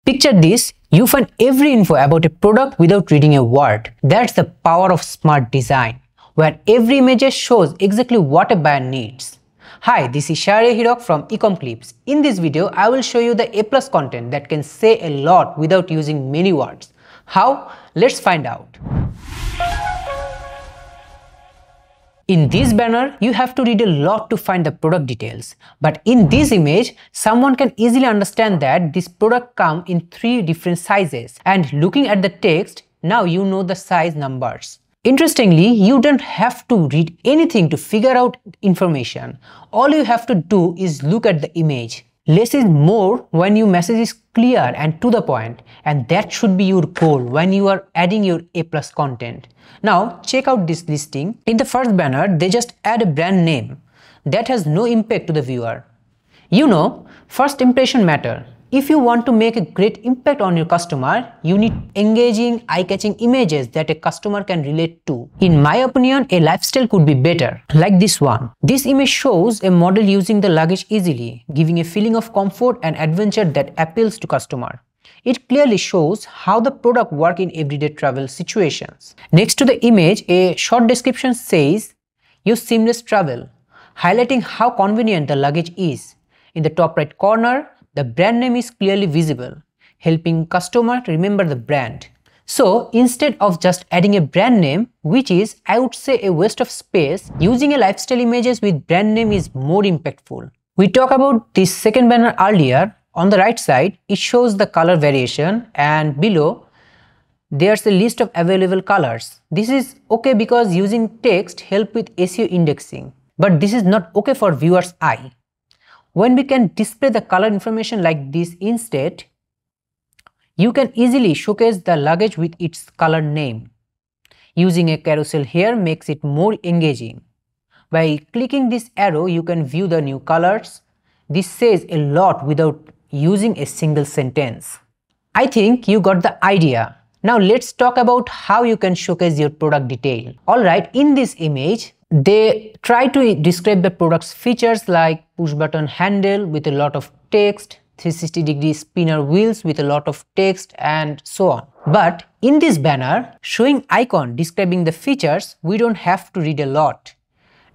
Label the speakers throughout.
Speaker 1: Picture this, you find every info about a product without reading a word. That's the power of smart design, where every image shows exactly what a buyer needs. Hi, this is Shahriar Hirok from Ecom Clips. In this video, I will show you the A+ content that can say a lot without using many words. How? Let's find out. In this banner, you have to read a lot to find the product details. But in this image, someone can easily understand that this product comes in 3 different sizes. And looking at the text, now you know the size numbers. Interestingly, you don't have to read anything to figure out information. All you have to do is look at the image. Less is more when your message is clear and to the point, and that should be your goal when you are adding your A+ content. Now check out this listing. In the first banner, they just add a brand name. That has no impact to the viewer. You know, first impression matter. If you want to make a great impact on your customer, you need engaging, eye-catching images that a customer can relate to. In my opinion, a lifestyle could be better, like this one. This image shows a model using the luggage easily, giving a feeling of comfort and adventure that appeals to customer. It clearly shows how the product works in everyday travel situations. Next to the image, a short description says, "Use seamless travel," highlighting how convenient the luggage is. In the top right corner, the brand name is clearly visible, helping customer remember the brand. So instead of just adding a brand name, which is, I would say, a waste of space, using a lifestyle images with brand name is more impactful. We talked about this second banner earlier. On the right side, it shows the color variation, and below there's a list of available colors. This is okay because using text help with SEO indexing, but this is not okay for viewer's eye. When we can display the color information like this instead, you can easily showcase the luggage with its color name. Using a carousel here makes it more engaging. By clicking this arrow, you can view the new colors. This says a lot without using a single sentence. I think you got the idea. Now let's talk about how you can showcase your product detail. Alright, in this image, they try to describe the product's features like push button handle with a lot of text, 360-degree spinner wheels with a lot of text, and so on. But in this banner, showing icon describing the features, we don't have to read a lot.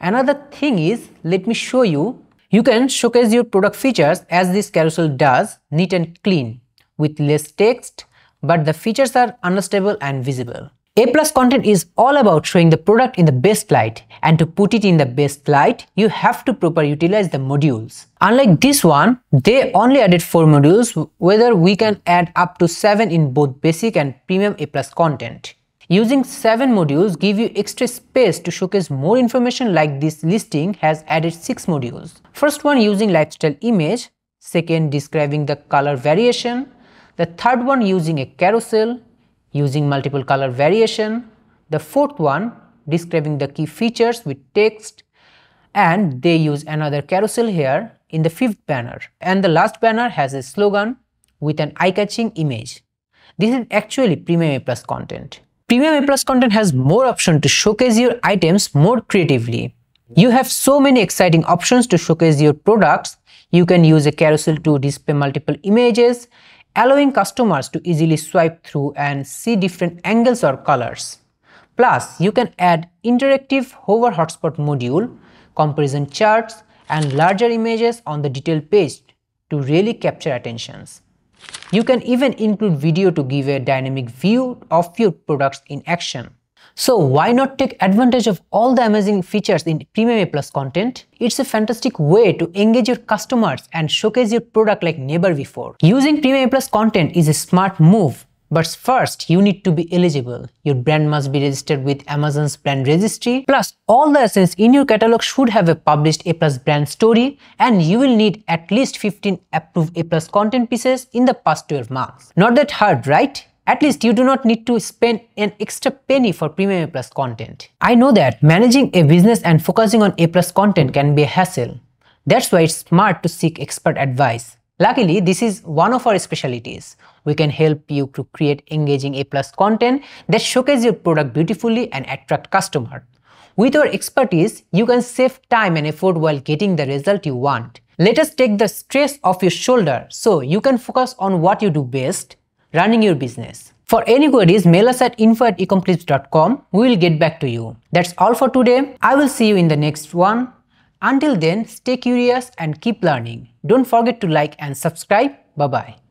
Speaker 1: Another thing is, let me show you, you can showcase your product features as this carousel does, neat and clean, with less text, but the features are understandable and visible. A+ content is all about showing the product in the best light, and to put it in the best light, you have to properly utilize the modules. Unlike this one, they only added 4 modules, whether we can add up to 7 in both basic and premium A+ content. Using 7 modules give you extra space to showcase more information, like this listing has added 6 modules. First one using lifestyle image, second describing the color variation, the third one using a carousel, using multiple color variation, the fourth one describing the key features with text, and they use another carousel here in the 5th banner, and the last banner has a slogan with an eye-catching image. This is actually premium A+ content. Premium A+ content has more options to showcase your items more creatively. You have so many exciting options to showcase your products. You can use a carousel to display multiple images, allowing customers to easily swipe through and see different angles or colors. Plus, you can add interactive hover hotspot module, comparison charts, and larger images on the detail page to really capture attentions. You can even include video to give a dynamic view of your products in action. So why not take advantage of all the amazing features in premium A+ content? It's a fantastic way to engage your customers and showcase your product like never before. Using premium A+ content is a smart move, but first you need to be eligible. Your brand must be registered with Amazon's brand registry. Plus, all the assets in your catalog should have a published A+ brand story, and you will need at least 15 approved A+ content pieces in the past 12 months. Not that hard, right? At least you do not need to spend an extra penny for premium A+ content. I know that managing a business and focusing on A+ content can be a hassle. That's why it's smart to seek expert advice. Luckily, this is one of our specialties. We can help you to create engaging A+ content that showcase your product beautifully and attract customers. With your expertise, you can save time and effort while getting the result you want. Let us take the stress off your shoulder so you can focus on what you do best, running your business. For any queries, mail us at info@ecomplips.com. We will get back to you. That's all for today. I will see you in the next one. Until then, stay curious and keep learning. Don't forget to like and subscribe. Bye-bye.